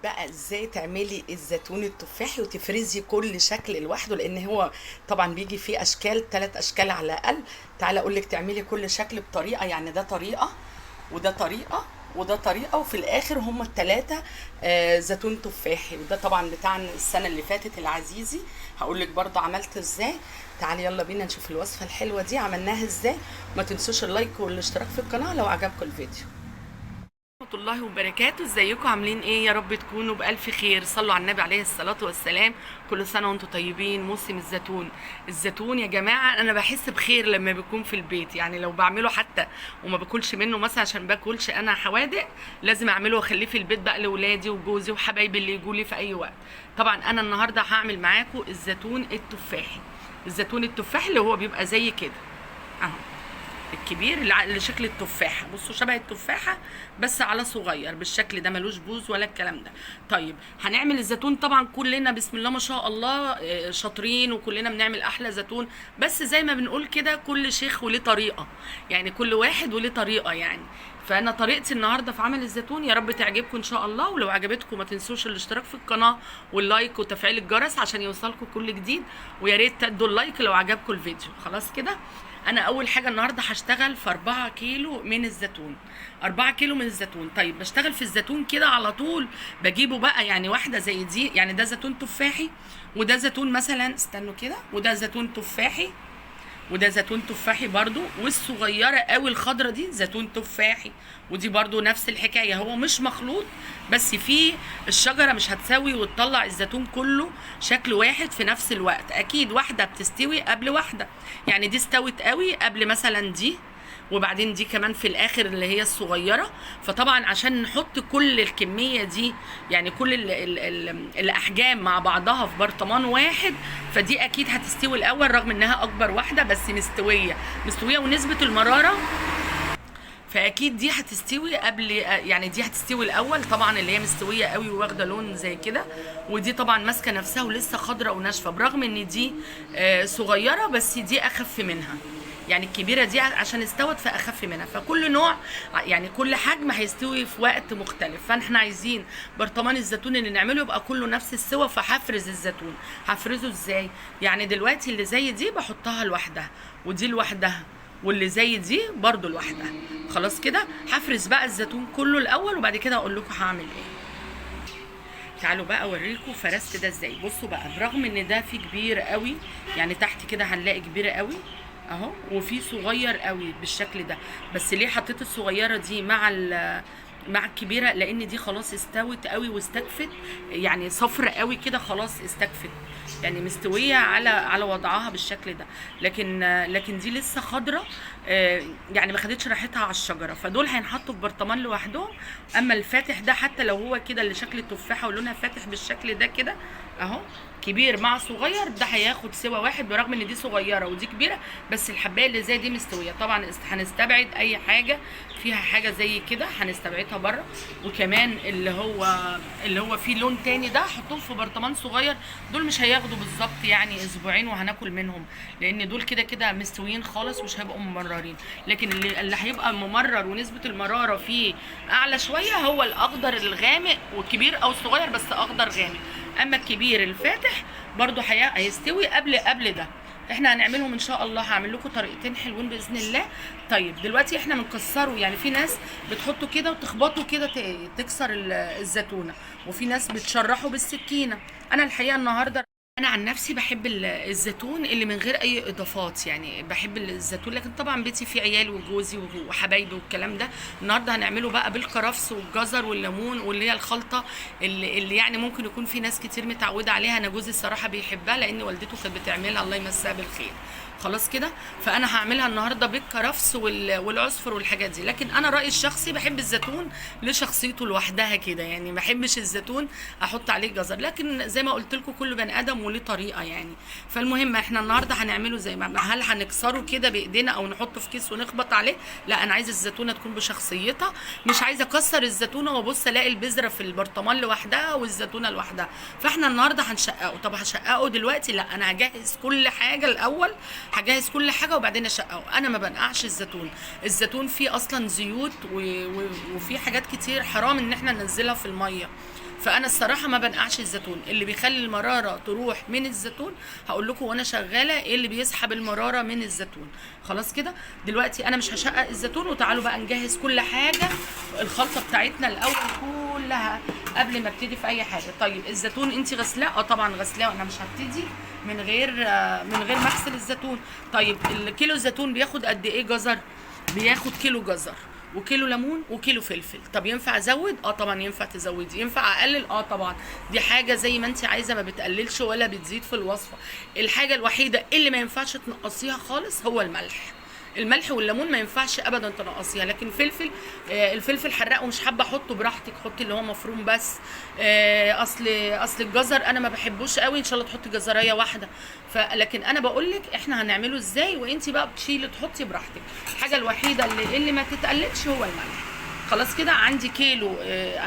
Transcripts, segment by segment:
بقى ازاي تعملي الزيتون التفاحي وتفرزي كل شكل لوحده، لان هو طبعا بيجي فيه اشكال، 3 اشكال على الاقل. تعالى اقول لك تعملي كل شكل بطريقه، يعني ده طريقه وده طريقه وده طريقه، وفي الاخر هما الثلاثه زيتون تفاحي. وده طبعا بتاع السنه اللي فاتت العزيزي، هقول لك برضه عملته ازاي. تعالي يلا بينا نشوف الوصفه الحلوه دي عملناها ازاي. ما تنسوش اللايك والاشتراك في القناه لو عجبكم الفيديو. ورحمة الله وبركاته، ازيكم عاملين ايه؟ يا رب تكونوا بألف خير. صلوا على النبي عليه الصلاة والسلام. كل سنة وانتم طيبين. موسم الزيتون يا جماعة انا بحس بخير لما بيكون في البيت، يعني لو بعمله حتى وما باكلش منه مثلا عشان باكلش انا حوادق، لازم اعمله واخليه في البيت بقى لاولادي وجوزي وحبايبي اللي يجوا لي في اي وقت. طبعا انا النهارده هعمل معاكم الزيتون التفاحي اللي هو بيبقى زي كده اهو، الكبير اللي شكل التفاحه. بصوا شبه التفاحه بس على صغير بالشكل ده، ملوش بوز ولا الكلام ده. طيب هنعمل الزيتون طبعا كلنا بسم الله ما شاء الله شاطرين، وكلنا بنعمل احلى زيتون، بس زي ما بنقول كده كل شيخ وليه طريقه، يعني كل واحد وليه طريقه يعني. فانا طريقتي النهارده في عمل الزيتون يا رب تعجبكم ان شاء الله. ولو عجبتكم ما تنسوش الاشتراك في القناه واللايك وتفعيل الجرس عشان يوصلكم كل جديد، ويا ريت تدوا اللايك لو عجبكم الفيديو. خلاص كده، انا اول حاجه النهارده هشتغل في 4 كيلو من الزيتون. 4 كيلو من الزيتون. طيب بشتغل في الزيتون كده على طول، بجيبه بقى يعني واحده زي دي، يعني ده زيتون تفاحي وده زيتون مثلا، استنوا كده، وده زيتون تفاحي وده زيتون تفاحي برضو، والصغيره قوي الخضره دي زيتون تفاحي، ودي برضو نفس الحكايه. هو مش مخلوط، بس فيه الشجره مش هتسوي وتطلع الزيتون كله شكل واحد في نفس الوقت، اكيد واحده بتستوي قبل واحده، يعني دي استوت قوي قبل مثلا دي، وبعدين دي كمان في الاخر اللي هي الصغيره. فطبعا عشان نحط كل الكميه دي، يعني كل الاحجام مع بعضها في برطمان واحد، فدي اكيد هتستوي الاول رغم انها اكبر واحده، بس مستويه ونسبه المراره، فاكيد دي هتستوي قبل، يعني دي هتستوي الاول طبعا اللي هي مستويه قوي وواخده لون زي كده، ودي طبعا ماسكه نفسها ولسه خضره وناشفه، برغم ان دي صغيره بس دي اخف منها، يعني الكبيره دي عشان استوت فاخف منها. فكل نوع يعني كل حجم هيستوي في وقت مختلف. فاحنا عايزين برطمان الزيتون اللي نعمله يبقى كله نفس السوا. فهفرز الزيتون، هفرزه ازاي؟ يعني دلوقتي اللي زي دي بحطها لوحدها، ودي لوحدها، واللي زي دي برضو لوحدها. خلاص كده، هفرز بقى الزيتون كله الاول وبعد كده اقول لكم هعمل ايه. تعالوا بقى اوريكم فرزت ده ازاي. بصوا بقى، برغم ان ده فيه كبير قوي، يعني تحت كده هنلاقي كبيره قوي اهو، وفي صغير قوي بالشكل ده، بس ليه حطيت الصغيره دي مع الكبيره؟ لان دي خلاص استوت قوي واستكفت، يعني صفر قوي كده خلاص استكفت، يعني مستويه على وضعها بالشكل ده. لكن دي لسه خضره، يعني ما خدتش راحتها على الشجره، فدول هينحطوا في برطمان لوحدهم. اما الفاتح ده حتى لو هو كده اللي شكل التفاحه ولونها فاتح بالشكل ده كده اهو، كبير مع صغير، ده هياخد سوا واحد، برغم ان دي صغيره ودي كبيره، بس الحبايه اللي زي دي مستويه. طبعا هنستبعد اي حاجه فيها حاجه زي كده، هنستبعدها بره. وكمان اللي هو فيه لون تاني ده حطوه في برطمان صغير، دول مش هياخدوا بالظبط يعني اسبوعين وهناكل منهم، لان دول كده كده مستويين خالص مش هيبقوا ممررين. لكن اللي هيبقى ممرر ونسبه المراره فيه اعلى شويه هو الاخضر الغامق، والكبير او الصغير بس اخضر غامق. اما الكبير الفاتح برضو هيستوي قبل ده. احنا هنعملهم ان شاء الله، هعمل لكم طريقتين حلوين باذن الله. طيب دلوقتي احنا بنكسره، يعني في ناس بتحطه كده وتخبطه كده تكسر الزيتونه، وفي ناس بتشرحه بالسكينه. انا الحقيقه النهارده انا عن نفسي بحب الزيتون اللي من غير اي اضافات، يعني بحب الزيتون، لكن طبعا بيتي فيه عيال وجوزي وحبايبي والكلام ده. النهارده هنعمله بقى بالكرفس والجزر والليمون، واللي هي الخلطه اللي يعني ممكن يكون في ناس كتير متعوده عليها. انا جوزي الصراحه بيحبها لان والدته كانت بتعملها، الله يمسها بالخير. خلاص كده، فانا هعملها النهارده بالكرفس والعصفر والحاجات دي. لكن انا رايي الشخصي بحب الزيتون لشخصيته لوحدها كده، يعني ما بحبش الزيتون احط عليه جزر، لكن زي ما قلت لكم كل بني ادم وليه طريقه يعني. فالمهم احنا النهارده هنعمله زي ما، هل هنكسره كده بايدينا او نحطه في كيس ونخبط عليه؟ لا، انا عايزه الزيتونه تكون بشخصيتها، مش عايزه اكسر الزيتونه وابص الاقي البذره في البرطمان لوحدها والزيتونه لوحدها. فاحنا النهارده هنشققه. طب هشققه دلوقتي؟ لا، انا هجهز كل حاجه الاول، هجهز كل حاجه وبعدين اشققه. انا ما بنقعش الزيتون فيه اصلا زيوت وفيه حاجات كتير حرام ان احنا ننزلها في الميه. فانا الصراحه ما بنقعش الزيتون. اللي بيخلي المراره تروح من الزيتون هقول لكم وانا شغاله ايه اللي بيسحب المراره من الزيتون. خلاص كده دلوقتي انا مش هشقق الزيتون، وتعالوا بقى نجهز كل حاجه، الخلطه بتاعتنا الاول كلها قبل ما ابتدي في اي حاجه. طيب الزيتون انت غسلاه؟ طبعا غسلاه، وانا مش هبتدي من غير ما اغسل الزيتون. طيب الكيلو الزيتون بياخد قد ايه جزر؟ بياخد كيلو جزر وكيلو ليمون وكيلو فلفل. طب ينفع ازود؟ طبعا ينفع تزودي. ينفع اقلل؟ طبعا. دي حاجه زي ما انت عايزه، ما بتقللش ولا بتزيد في الوصفه. الحاجه الوحيده اللي ما ينفعش تنقصيها خالص هو الملح. الملح والليمون ما ينفعش ابدا تنقصيها. لكن الفلفل حراق ومش حابه احطه، براحتك، حطي اللي هو مفروم بس. اصل الجزر انا ما بحبوش قوي، ان شاء الله تحطي جزرايه واحده. لكن انا بقول لك احنا هنعمله ازاي، وانت بقى بتشيلي تحطي براحتك. الحاجه الوحيده اللي ما تتقللش هو الملح. خلاص كده عندي كيلو،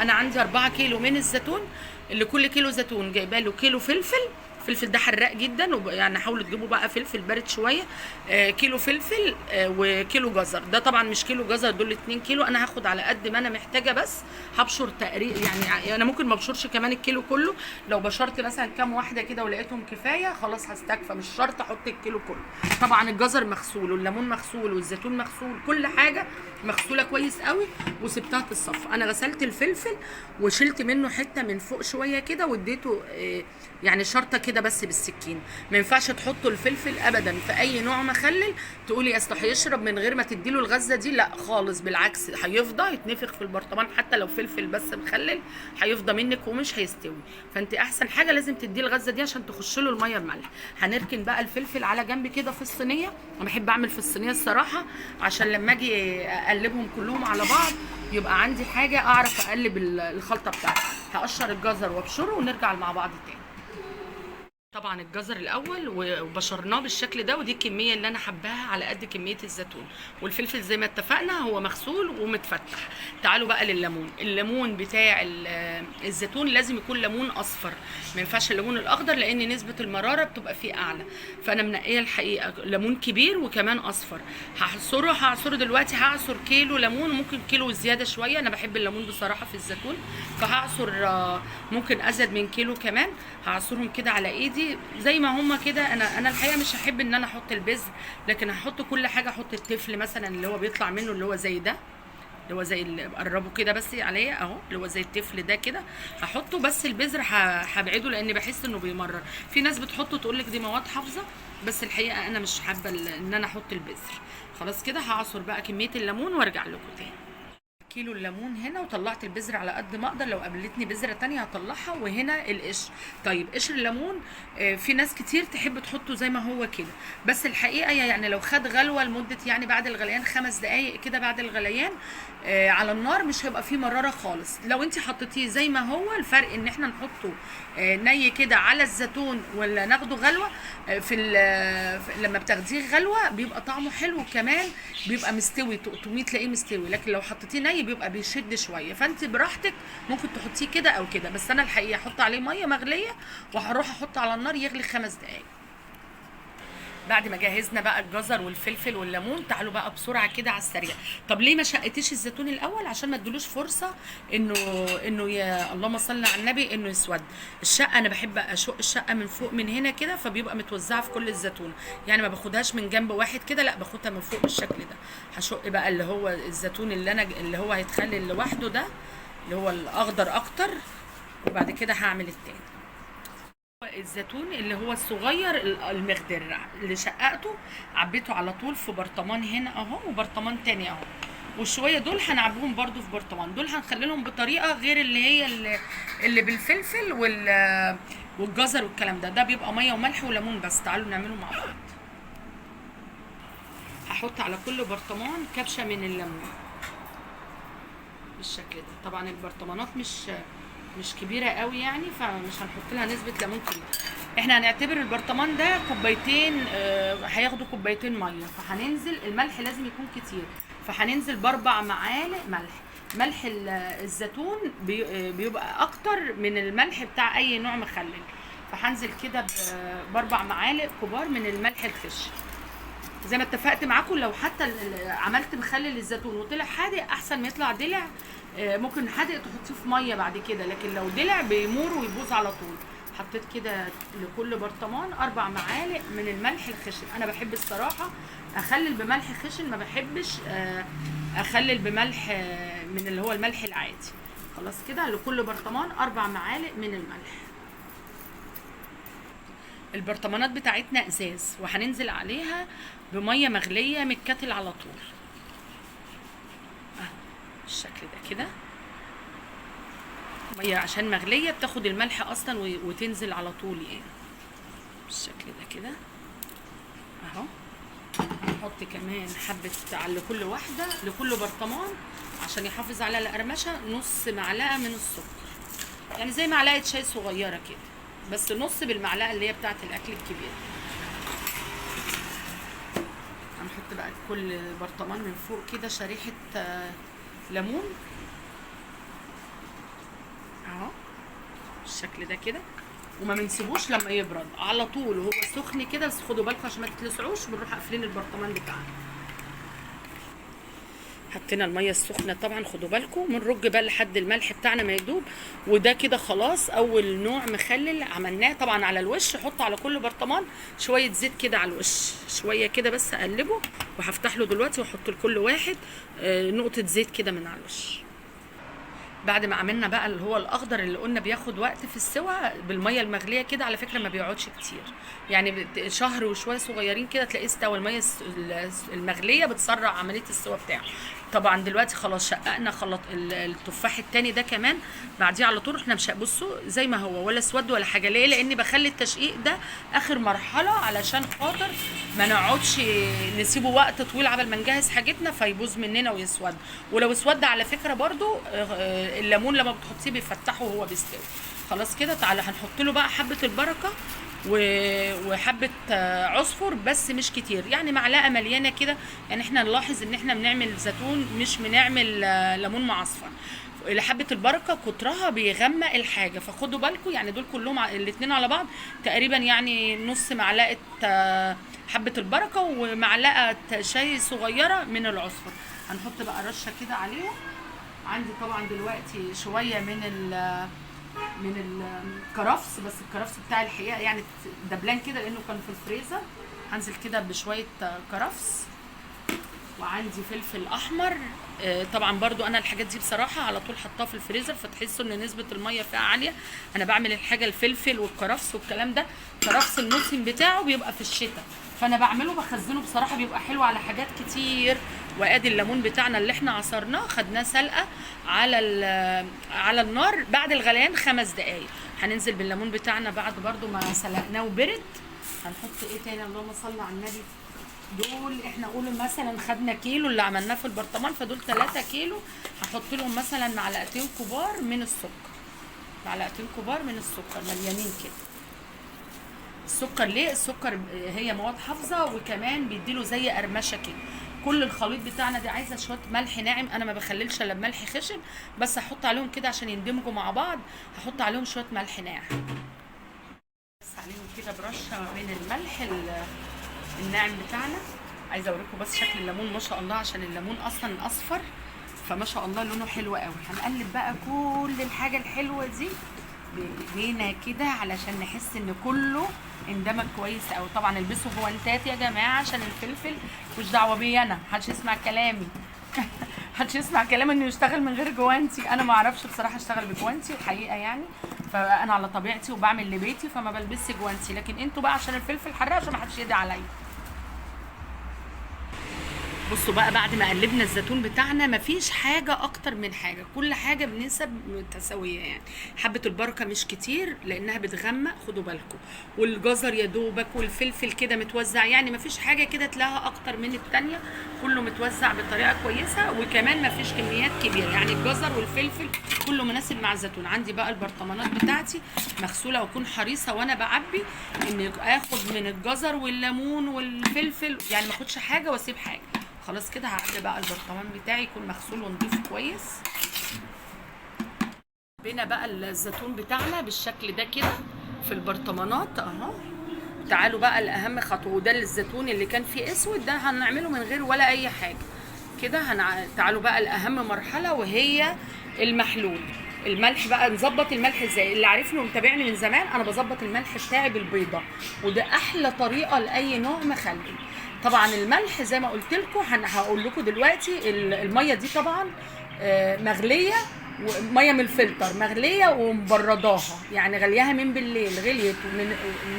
انا عندي 4 كيلو من الزيتون. اللي كل كيلو زيتون جايبه له كيلو فلفل. الفلفل ده حراق جدا، يعني حاولوا تجيبوا بقى فلفل بارد شويه. كيلو فلفل وكيلو جزر. ده طبعا مش كيلو جزر، دول 2 كيلو. انا هاخد على قد ما انا محتاجه، بس هبشر تقريبا، يعني انا ممكن ما ابشرش كمان الكيلو كله. لو بشرت مثلا كام واحده كده ولقيتهم كفايه خلاص هستكفى، مش شرط احط الكيلو كله. طبعا الجزر مغسول والليمون مغسول والزيتون مغسول، كل حاجه مغسوله كويس قوي وسبتها تتصفى. انا غسلت الفلفل وشلت منه حته من فوق شويه كده واديته يعني شرطه كده بس بالسكين. ما ينفعش تحطوا الفلفل ابدا في اي نوع مخلل تقولي اصل هيشرب من غير ما تديله الغزه دي، لا خالص، بالعكس هيفضى يتنفخ في البرطمان. حتى لو فلفل بس مخلل هيفضى منك ومش هيستوي. فانت احسن حاجه لازم تديه الغزه دي عشان تخش له الميه بملح. هنركن بقى الفلفل على جنب كده في الصينيه. انا بحب اعمل في الصينيه الصراحه عشان لما اجي اقلبهم كلهم على بعض يبقى عندي حاجه اعرف اقلب الخلطه بتاعتي. هقشر الجزر وابشره ونرجع مع بعض تاني. طبعا الجزر الاول وبشرناه بالشكل ده، ودي الكميه اللي انا حباها على قد كميه الزيتون. والفلفل زي ما اتفقنا هو مغسول ومتفتح. تعالوا بقى للليمون. الليمون بتاع الزيتون لازم يكون ليمون اصفر، ما ينفعش الليمون الاخضر لان نسبه المراره بتبقى فيه اعلى. فانا منقيه الحقيقه ليمون كبير وكمان اصفر. هعصره دلوقتي. هعصر كيلو ليمون، ممكن كيلو زياده شويه، انا بحب الليمون بصراحه في الزيتون، فهعصر ممكن ازيد من كيلو كمان. هعصرهم كده على ايدي زي ما هما كده. انا الحقيقه مش هحب ان انا احط البذر، لكن هحط كل حاجه. احط التفل مثلا اللي هو بيطلع منه اللي هو زي ده، اللي هو زي اللي قربه كده بس عليا اهو، اللي هو زي التفل ده كده هحطه. بس البذر هبعده لان بحس انه بيمرر. في ناس بتحطه تقول لك دي مواد حافظه، بس الحقيقه انا مش حابه ان انا احط البذر. خلاص كده هعصر بقى كميه الليمون وارجع لكم تاني. كيلو الليمون هنا وطلعت البذره على قد ما اقدر، لو قابلتني بذره تانية هطلعها. وهنا القشر. طيب قشر الليمون في ناس كتير تحب تحطه زي ما هو كده، بس الحقيقه يعني لو خد غلوه لمده يعني بعد الغليان 5 دقائق كده بعد الغليان على النار مش هيبقى فيه مراره خالص. لو انت حطيتيه زي ما هو، الفرق ان احنا نحطه ني كده على الزيتون ولا ناخده غلوه لما بتاخديه غلوه بيبقى طعمه حلو، كمان بيبقى مستوي، تقومي تلاقيه مستوي. لكن لو حطيتيه ني بيبقى بيشد شويه. فانت براحتك ممكن تحطيه كده او كده، بس انا الحقيقه احط عليه ميه مغليه وهروح احطه على النار يغلي 5 دقائق. بعد ما جهزنا بقى الجزر والفلفل والليمون، تعالوا بقى بسرعه كده على السريع. طب ليه ما شقتيش الزيتون الاول؟ عشان ما ادلوش فرصه انه يا اللهم صل على النبي انه يسود. الشقه انا بحب اشق الشقه من فوق من هنا كده، فبيبقى متوزعه في كل الزيتون، يعني ما باخدهاش من جنب واحد كده، لا باخدها من فوق بالشكل ده. هشق بقى اللي هو الزيتون اللي هو هيتخلل لوحده ده، اللي هو الاخضر اكتر، وبعد كده هعمل التاني. الزيتون اللي هو الصغير المخضر اللي شققته عبيته على طول في برطمان هنا اهو، وبرطمان تاني اهو، والشويه دول هنعبيهم برضو في برطمان. دول هنخليهم بطريقه غير اللي هي اللي بالفلفل والجزر والكلام ده بيبقى ميه وملح وليمون بس. تعالوا نعمله مع بعض. هحط على كل برطمان كبشه من الليمون بالشكل ده. طبعا البرطمانات مش كبيره قوي يعني، فمش هنحط لها نسبه ليمون كبيره. احنا هنعتبر البرطمان ده كوبايتين، هياخدوا كوبايتين ميه. فهننزل الملح لازم يكون كتير، فهننزل ب4 معالق ملح الزيتون بيبقى اكتر من الملح بتاع اي نوع مخلل. فهنزل كده ب4 معالق كبار من الملح الخشن. زي ما اتفقت معاكم، لو حتى عملت مخلل الزيتون وطلع حادق احسن ما يطلع دلع. ممكن حادق تحطيه في ميه بعد كده، لكن لو دلع بيمور ويبوظ على طول. حطيت كده لكل برطمان 4 معالق من الملح الخشن. انا بحب الصراحه اخلل بملح خشن، ما بحبش اخلل بملح من اللي هو الملح العادي. خلاص كده لكل برطمان 4 معالق من الملح. البرطمانات بتاعتنا ازاز، وهننزل عليها بميه مغليه من الكاتل على طول بالشكل ده كده. ميه عشان مغليه بتاخد الملح اصلا وتنزل على طول يعني بالشكل ده كده اهو. نحط كمان حبه على كل واحده لكل برطمان عشان يحافظ على القرمشه، نص معلقه من السكر، يعني زي معلقه شاي صغيره كده، بس نص بالمعلقه اللي هي بتاعه الاكل الكبير. هنحط بقى كل برطمان من فوق كده شريحه ليمون اهو بالشكل ده كده، وما بنسيبوش لما يبرد على طول وهو سخن كده. بس خدوا بالكم عشان ما تتلسعوش، بنروح قافلين البرطمان بتاعنا. حطينا الميه السخنه طبعا، خدوا بالكم بنرج بقى لحد الملح بتاعنا ما يدوب. وده كده خلاص اول نوع مخلل عملناه. طبعا على الوش حط على كل برطمان شويه زيت كده على الوش، شويه كده بس اقلبه، وهفتح له دلوقتي واحط لكل واحد نقطه زيت كده من على الوش. بعد ما عملنا بقى اللي هو الاخضر اللي قلنا بياخد وقت في السوى بالميه المغليه كده، على فكره ما بيقعدش كتير، يعني شهر وشويه صغيرين كده تلاقيه استوى. الميه المغليه بتسرع عمليه السوى بتاعه. طبعا دلوقتي خلاص شققنا خلط التفاح التاني ده كمان بعديه على طول. احنا مش بصوا زي ما هو ولا اسود ولا حاجه. ليه؟ لاني بخلي التشقيق ده اخر مرحله علشان خاطر ما نقعدش نسيبه وقت طويل عبال ما نجهز حاجتنا فيبوظ مننا ويسود. ولو اسود على فكره برضو الليمون لما بتحطيه بيفتحه وهو بيستوي. خلاص كده تعالى هنحط له بقى حبه البركه وحبه عصفر، بس مش كتير، يعني معلقه مليانه كده. يعني احنا نلاحظ ان احنا بنعمل زيتون مش بنعمل ليمون معصفر. حبه البركه كترها بيغمق الحاجه، فخدوا بالكم. يعني دول كلهم الاثنين على بعض تقريبا يعني نص معلقه حبه البركه ومعلقه شاي صغيره من العصفر. هنحط بقى رشه كده عليهم. عندي طبعا دلوقتي شويه من الكرفس، بس الكرفس بتاع الحقيقه يعني دبلان كده لانه كان في الفريزر. هنزل كده بشويه كرفس، وعندي فلفل احمر. طبعا برضو انا الحاجات دي بصراحه على طول حطاها في الفريزر، فتحسوا ان نسبه الميه فيها عاليه. انا بعمل الحاجه الفلفل والكرفس والكلام ده، كرفس الموسم بتاعه بيبقى في الشتاء، فانا بعمله بخزنه بصراحه بيبقى حلو على حاجات كتير. وادي الليمون بتاعنا اللي احنا عصرناه خدناه سلقه على النار بعد الغليان 5 دقايق. هننزل بالليمون بتاعنا بعد برضو ما سلقناه وبرد. هنحط ايه تاني؟ اللهم صل على النبي. دول احنا قول مثلا خدنا كيلو اللي عملناه في البرطمان، فدول 3 كيلو. هحط لهم مثلا معلقتين كبار من السكر، معلقتين كبار من السكر مليانين كده. السكر ليه؟ السكر هي مواد حافظه، وكمان بيديله زي قرمشه كده. كل الخليط بتاعنا دي عايزه شويه ملح ناعم، انا ما بخللش الا بملح خشن، بس هحط عليهم كده عشان يندمجوا مع بعض. هحط عليهم شويه ملح ناعم بس عليهم كده برشه من الملح الناعم بتاعنا. عايزه اوريكم بس شكل الليمون ما شاء الله، عشان الليمون اصلا اصفر فما شاء الله لونه حلو قوي. هنقلب بقى كل الحاجه الحلوه دي بايدينا كده علشان نحس ان كله اندمج كويس قوي. طبعا البسوا جوانتات يا جماعه عشان الفلفل، مش دعوه بيا انا، محدش يسمع كلامي محدش يسمع كلامي انه يشتغل من غير جوانتي. انا ما اعرفش بصراحه اشتغل بجوانتي الحقيقه يعني، فانا على طبيعتي وبعمل لبيتي فما بلبسش جوانتي. لكن انتوا بقى عشان الفلفل حراق عشان ما حدش يدعي عليا. بصوا بقى بعد ما قلبنا الزيتون بتاعنا مفيش حاجة اكتر من حاجة، كل حاجة بنسب متساوية. يعني حبة البركة مش كتير لانها بتغمق، خدوا بالكم، والجزر يا دوبك، والفلفل كده متوزع، يعني مفيش حاجة كده تلاقيها اكتر من التانية، كله متوزع بطريقة كويسة. وكمان مفيش كميات كبيرة، يعني الجزر والفلفل كله مناسب مع الزيتون. عندي بقى البرطمانات بتاعتي مغسولة، واكون حريصة وانا بعبي ان اخد من الجزر والليمون والفلفل، يعني ما اخدش حاجة واسيب حاجة. خلاص كده هعبي بقى البرطمان بتاعي يكون مغسول ونضيف كويس. بينا بقى الزيتون بتاعنا بالشكل ده كده في البرطمانات اهو. تعالوا بقى لاهم خطوه، وده الزيتون اللي كان فيه اسود ده هنعمله من غير ولا اي حاجه كده. تعالوا بقى لاهم مرحله وهي المحلول. الملح بقى نظبط الملح ازاي؟ اللي عارفني ومتابعني من زمان انا بظبط الملح بتاعي بالبيضه، وده احلى طريقه لاي نوع مخلل. طبعا الملح زي ما قلت لكم هقول لكم دلوقتي، الميه دي طبعا مغليه، وميه من الفلتر مغليه ومبرداها، يعني غلياها من بالليل، غليت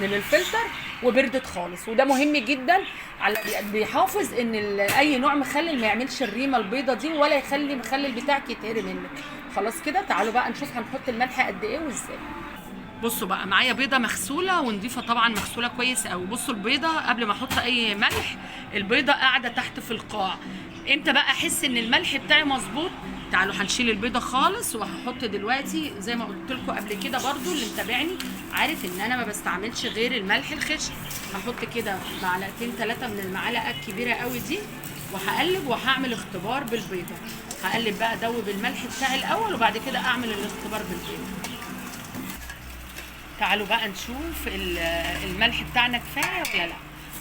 من الفلتر وبردت خالص. وده مهم جدا، على بيحافظ ان اي نوع مخلل ما يعملش الريمه البيضه دي، ولا يخلي المخلل بتاعك يتهري منك. خلاص كده تعالوا بقى نشوف هنحط الملح قد ايه وازاي. بصوا بقى معايا بيضه مغسوله ونضيفه طبعا، مغسوله كويس قوي. بصوا البيضه قبل ما احط اي ملح، البيضه قاعده تحت في القاع. امتى بقى احس ان الملح بتاعي مظبوط؟ تعالوا هنشيل البيضه خالص، وهحط دلوقتي زي ما قلت لكم قبل كده برضو، اللي متابعني عارف ان انا ما بستعملش غير الملح الخشن. هحط كده معلقتين 3 من المعلقه الكبيره قوي دي، وهقلب وهعمل اختبار بالبيضه. هقلب بقى ادوب الملح بتاعي الاول، وبعد كده اعمل الاختبار بالبيضه. تعالوا بقى نشوف الملح بتاعنا كفايه ولا لا.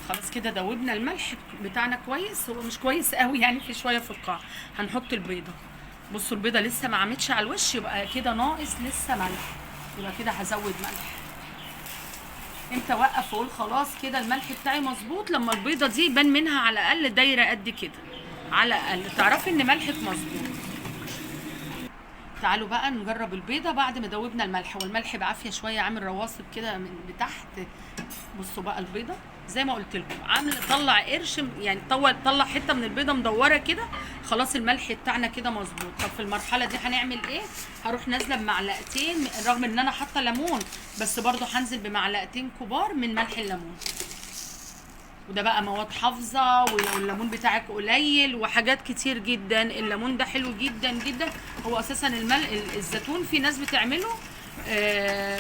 خلاص كده دوبنا الملح بتاعنا كويس، هو مش كويس قوي يعني، في شويه في القاع. هنحط البيضه. بصوا البيضه لسه ما عملتش على الوش، يبقى كده ناقص لسه ملح، يبقى كده هزود ملح. امتى اوقف واقول خلاص كده الملح بتاعي مظبوط؟ لما البيضه دي يبان منها على الاقل دايره قد كده، على الاقل تعرفي ان ملحك مظبوط. تعالوا بقى نجرب البيضه بعد ما دوبنا الملح، والملح بعافيه شويه عامل رواسب كده من تحت. بصوا بقى البيضه زي ما قلت لكم عامل طلع قرش، يعني طلع حته من البيضه مدوره كده. خلاص الملح بتاعنا كده مظبوط. طب في المرحله دي هنعمل ايه؟ هروح نازله بمعلقتين، رغم ان انا حاطه ليمون بس برضو هنزل بمعلقتين كبار من ملح الليمون. وده بقى مواد حافظه، والليمون بتاعك قليل وحاجات كتير جدا. الليمون ده حلو جدا جدا. هو اساسا الزيتون في ناس بتعمله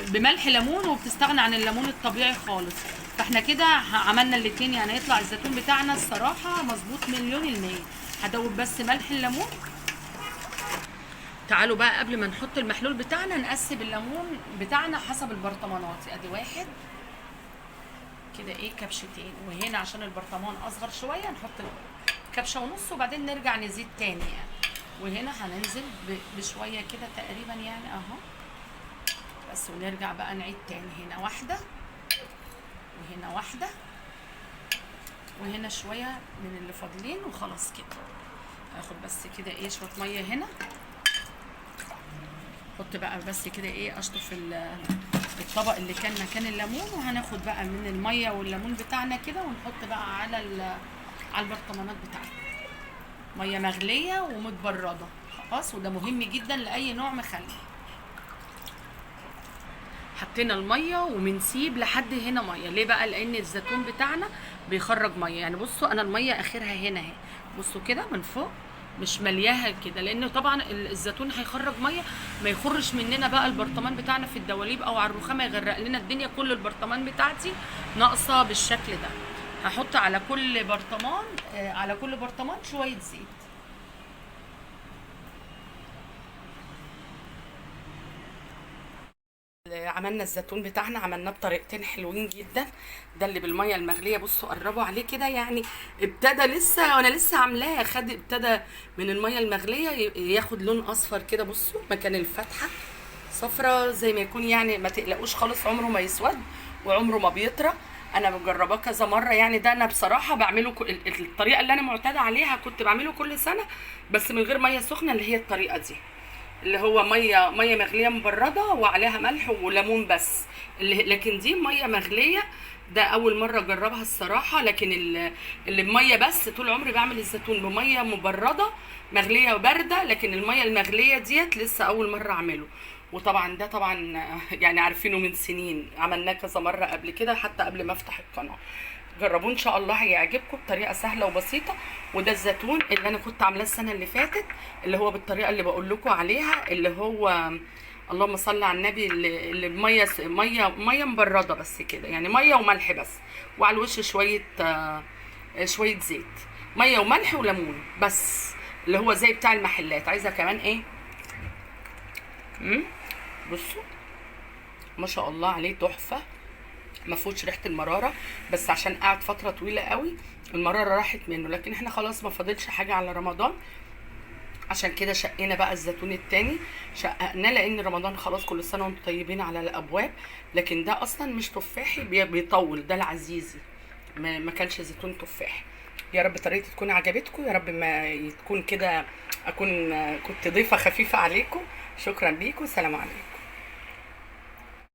بملح ليمون وبتستغنى عن الليمون الطبيعي خالص. فاحنا كده عملنا الاتنين، يعني يطلع الزيتون بتاعنا الصراحه مظبوط 100%. هدوب بس ملح الليمون. تعالوا بقى قبل ما نحط المحلول بتاعنا نقسم الليمون بتاعنا حسب البرطمانات. ادي واحد كده، ايه كبشتين، وهنا عشان البرطمان اصغر شويه نحط كبشه ونص، وبعدين نرجع نزيد تاني يعني. وهنا هننزل بشويه كده تقريبا يعني اهو بس، ونرجع بقى نعيد تاني. هنا واحده وهنا واحده وهنا شويه من اللي فاضلين، وخلاص كده. هاخد بس كده ايه شويه ميه هنا، احط بقى بس كده ايه اشطف الطبق اللي كان مكان الليمون، وهناخد بقى من الميه والليمون بتاعنا كده ونحط بقى على البرطمانات بتاعتنا ميه مغليه ومتبرده. خلاص، وده مهم جدا لاي نوع مخلل. حطينا الميه وبنسيب لحد هنا ميه. ليه بقى؟ لان الزيتون بتاعنا بيخرج ميه. يعني بصوا انا الميه اخرها هنا اهي، بصوا كده من فوق مش ملياها كده، لان طبعا الزيتون هيخرج ميه، ما يخرش مننا بقى البرطمان بتاعنا في الدواليب او على الرخامه يغرق لنا الدنيا. كل البرطمان بتاعتي ناقصه بالشكل ده. هحط على كل برطمان شويه زيت. عملنا الزيتون بتاعنا، عملناه بطريقتين حلوين جدا. ده اللي بالميه المغليه، بصوا قربوا عليه كده، يعني ابتدى لسه وانا لسه عاملاه، ابتدى من الميه المغليه ياخد لون اصفر كده. بصوا مكان الفتحه صفرة زي ما يكون، يعني ما تقلقوش خالص، عمره ما يسود وعمره ما بيطرى. انا مجرباه كذا مره يعني. ده انا بصراحه بعمله الطريقه اللي انا معتاده عليها، كنت بعمله كل سنه بس من غير ميه سخنه، اللي هي الطريقه دي اللي هو ميه مغليه مبرده وعليها ملح وليمون بس. لكن دي ميه مغليه، ده اول مره اجربها الصراحه. لكن اللي بميه بس، طول عمري بعمل الزيتون بميه مبرده مغليه وبارده، لكن الميه المغليه ديت لسه اول مره اعمله. وطبعا ده طبعا يعني عارفينه من سنين، عملناه كذا مره قبل كده حتى قبل ما افتح القناه. جربوه ان شاء الله هيعجبكم بطريقه سهله وبسيطه. وده الزيتون اللي انا كنت عاملاه السنه اللي فاتت، اللي هو بالطريقه اللي بقول لكم عليها، اللي هو اللهم صل على النبي، اللي ميه مبرده بس كده، يعني ميه وملح بس، وعلى الوش شويه زيت، ميه وملح وليمون بس، اللي هو زي بتاع المحلات. عايزه كمان ايه؟ بصوا ما شاء الله عليه تحفه. ما فيهوش ريحه المراره، بس عشان قعد فتره طويله قوي المراره راحت منه. لكن احنا خلاص ما فاضلش حاجه على رمضان، عشان كده شقينا بقى الزيتون التاني، شققناه لان رمضان خلاص، كل سنه وانتم طيبين على الابواب. لكن ده اصلا مش تفاحي بيطول، ده العزيزي، ما كانش زيتون تفاحي. يا رب طريقتي تكون عجبتكم، يا رب ما تكون كده اكون كنت ضيفه خفيفه عليكم. شكرا ليكم، سلام عليكم.